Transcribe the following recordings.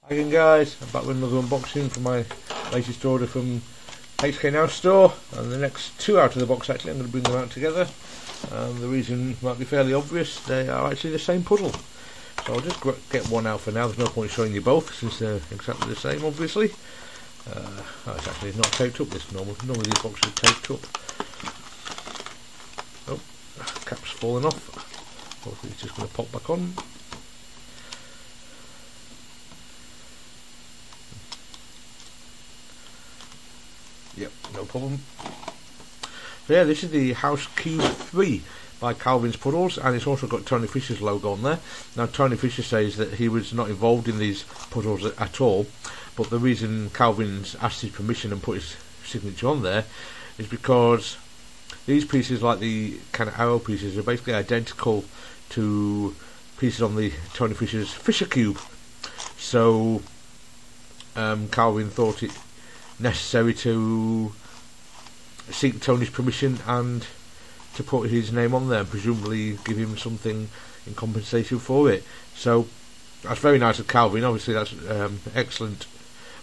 Hi again guys, I'm back with another unboxing for my latest order from HK Now Store, and the next two out of the box actually I'm going to bring them out together, and the reason might be fairly obvious. They are actually the same puzzle, so I'll just get one out for now. There's no point showing you both since they're exactly the same obviously. It's actually not taped up this normally these boxes are taped up. Oh, cap's falling off. Hopefully it's just going to pop back on. Yep, no problem. So yeah, this is the House Cube 3 by Calvin's Puzzles, and it's also got Tony Fisher's logo on there. Now Tony Fisher says that he was not involved in these puzzles at all, but the reason Calvin's asked his permission and put his signature on there is because these pieces, like the kind of arrow pieces, are basically identical to pieces on the Tony Fisher's Fisher Cube. So Calvin thought it necessary to seek Tony's permission and to put his name on there and presumably give him something in compensation for it. So that's very nice of Calvin. Obviously that's excellent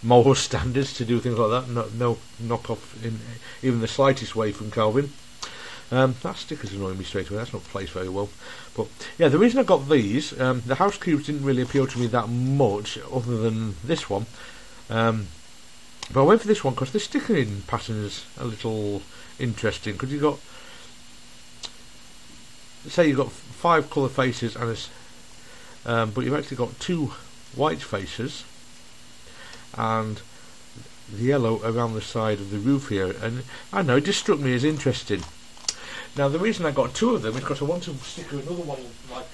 moral standards to do things like that. No knock off in even the slightest way from Calvin. That sticker's annoying me straight away. That's not placed very well. But yeah, the reason I got these, the house cubes didn't really appeal to me that much other than this one. But I went for this one because the stickering pattern is a little interesting, because you've got, say you've got 5 colour faces and but you've actually got 2 white faces and the yellow around the side of the roof here, and I don't know, it just struck me as interesting. Now the reason I got 2 of them is because I want to sticker another one like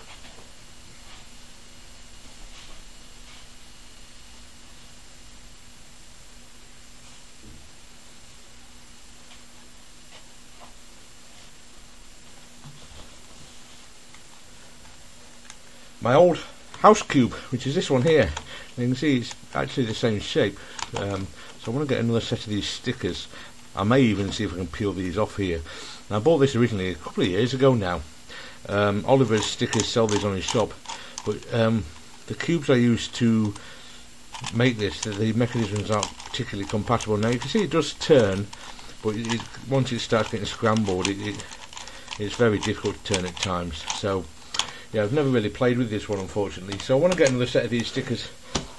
my old house cube, which is this one here. And you can see it's actually the same shape. So I want to get another set of these stickers. I may even see if I can peel these off here. Now, I bought this originally a couple of years ago now. Oliver's Stickers sell these on his shop, but the cubes I used to make this, the mechanisms aren't particularly compatible. Now you can see it does turn, but once it starts getting scrambled, it's very difficult to turn at times. So yeah, I've never really played with this one unfortunately, so I want to get another set of these stickers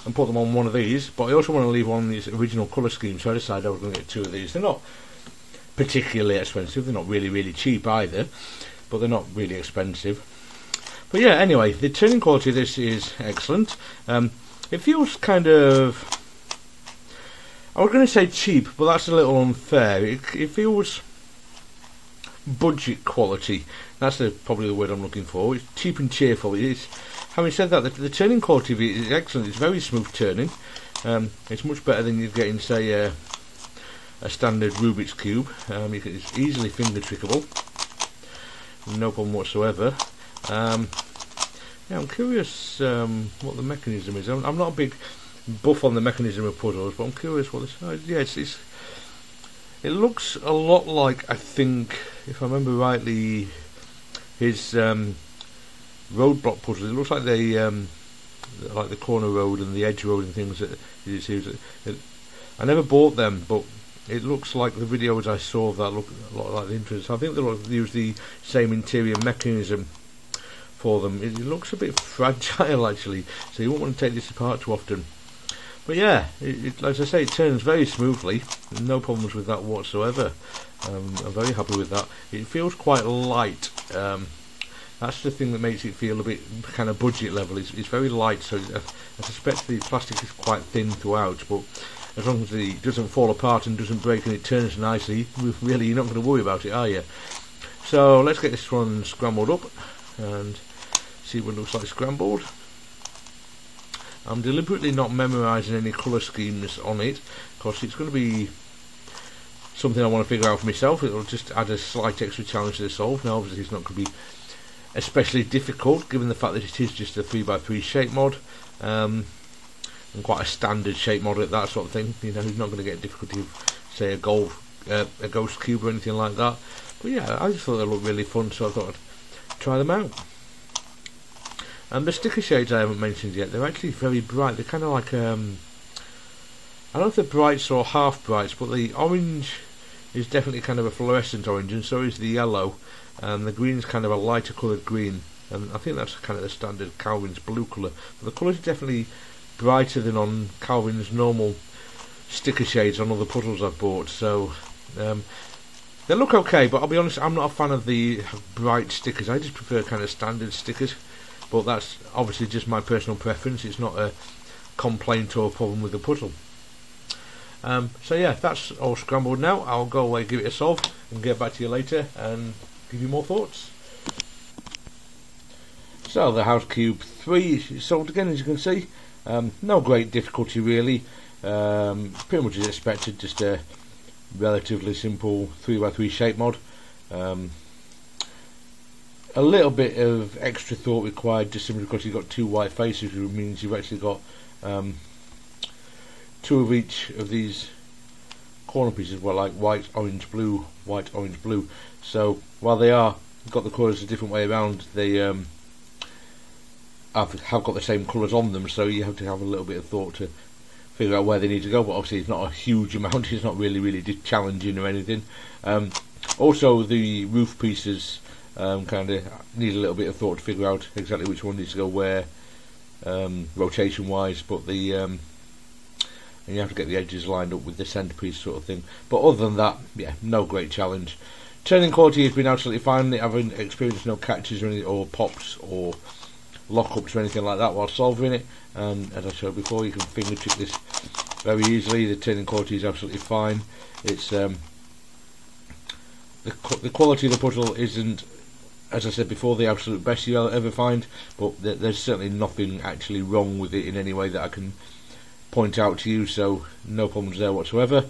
and put them on one of these, but I also want to leave one of these original colour schemes, so I decided I was going to get 2 of these. They're not particularly expensive, they're not really cheap either, but they're not really expensive. But yeah, anyway, the turning quality of this is excellent. It feels kind of, I was going to say cheap, but that's a little unfair. It feels budget quality. That's probably the word I'm looking for. It's cheap and cheerful. Having said that, the turning quality of it is excellent. It's very smooth turning. It's much better than you'd get in, say, a standard Rubik's Cube. It's easily finger trickable. No problem whatsoever. Yeah, I'm curious what the mechanism is. I'm not a big buff on the mechanism of puzzles, but I'm curious what this. Yeah, it looks a lot like, I think, if I remember rightly, his roadblock puzzles. It looks like like the corner road and the edge road and things that he uses. I never bought them, but it looks like the videos I saw of that look a lot like the Introns. I think they use the same interior mechanism for them. It looks a bit fragile actually, so you won't want to take this apart too often. But yeah, as I say, it turns very smoothly. No problems with that whatsoever. I'm very happy with that. It feels quite light. That's the thing that makes it feel a bit kind of budget level. It's very light, so I suspect the plastic is quite thin throughout, but as long as it doesn't fall apart and doesn't break and it turns nicely, really you're not going to worry about it, are you? So let's get this one scrambled up and see what it looks like scrambled. I'm deliberately not memorising any colour schemes on it, because it's going to be something I want to figure out for myself. It'll just add a slight extra challenge to the solve. Now obviously it's not going to be especially difficult, given the fact that it is just a 3x3 shape mod, and quite a standard shape mod at that sort of thing. You know, you're not going to get difficulty of, say, a ghost cube or anything like that. But yeah, I just thought they looked really fun, so I thought I'd try them out. And the sticker shades I haven't mentioned yet, they're actually very bright. They're kind of like, I don't know if they're brights or half brights, but the orange is definitely kind of a fluorescent orange, and so is the yellow, and the green's kind of a lighter coloured green, and I think that's kind of the standard Calvin's blue colour. But the colours are definitely brighter than on Calvin's normal sticker shades on other puzzles I've bought, so they look okay, but I'll be honest, I'm not a fan of the bright stickers. I just prefer kind of standard stickers, but that's obviously just my personal preference. It's not a complaint or a problem with the puzzle. So yeah, that's all scrambled now. I'll go away, give it a solve, and get back to you later and give you more thoughts. So the House Cube 3 is solved again, as you can see. No great difficulty really. Pretty much as expected, just a relatively simple 3x3 shape mod. A little bit of extra thought required, just simply because you've got two white faces, which means you've actually got two of each of these corner pieces were like white, orange, blue, white, orange, blue. So while they are got the colours a different way around, they have got the same colours on them, so you have to have a little bit of thought to figure out where they need to go. But obviously it's not a huge amount, it's not really challenging or anything. Also the roof pieces kind of need a little bit of thought to figure out exactly which one needs to go where, rotation wise, but the and you have to get the edges lined up with the centrepiece sort of thing. But other than that, yeah, no great challenge. Turning quality has been absolutely fine. I haven't experienced no catches or anything, or pops or lockups or anything like that while solving it. And as I showed before, you can finger check this very easily. The turning quality is absolutely fine. It's the quality of the puzzle isn't, as I said before, the absolute best you'll ever find, but there's certainly nothing actually wrong with it in any way that I can point out to you, so no problems there whatsoever.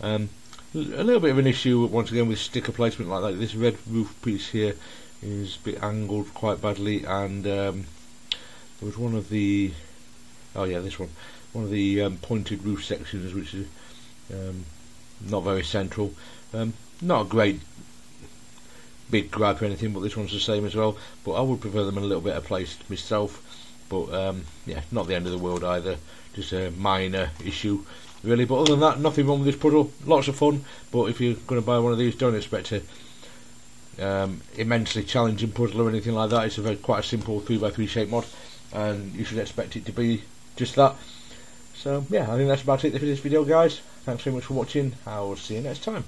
A little bit of an issue once again with sticker placement like that. This red roof piece here is a bit angled quite badly, and there was one of the this one of the pointed roof sections which is not very central. Not a great big gripe or anything, but this one's the same as well, but I would prefer them in a little better placed myself. But yeah, not the end of the world either, just a minor issue really. But other than that, nothing wrong with this puzzle, lots of fun. But if you're going to buy one of these, don't expect a immensely challenging puzzle or anything like that. It's quite a simple 3x3 shape mod, and you should expect it to be just that. So yeah, I think that's about it for this video, guys. Thanks very much for watching. I will see you next time.